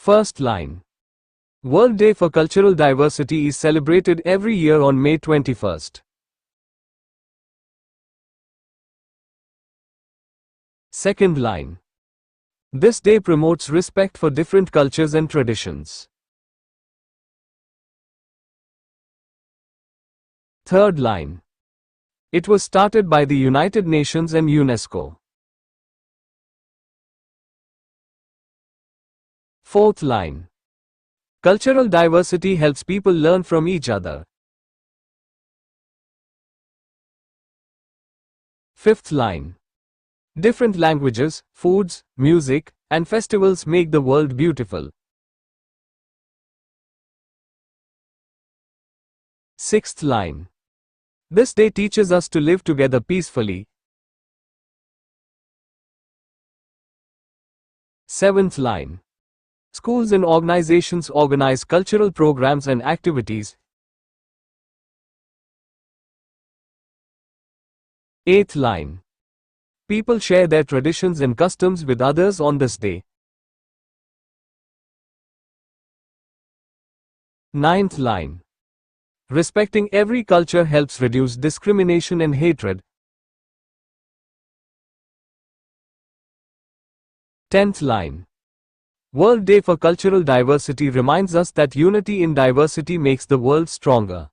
First line. World Day for Cultural Diversity is celebrated every year on May 21st. Second line. This day promotes respect for different cultures and traditions. Third line. It was started by the United Nations and UNESCO. Fourth line. Cultural diversity helps people learn from each other. Fifth line. Different languages, foods, music, and festivals make the world beautiful. Sixth line. This day teaches us to live together peacefully. Seventh line. Schools and organizations organize cultural programs and activities. Eighth line. People share their traditions and customs with others on this day. Ninth line. Respecting every culture helps reduce discrimination and hatred. 10th line. World Day for Cultural Diversity reminds us that unity in diversity makes the world stronger.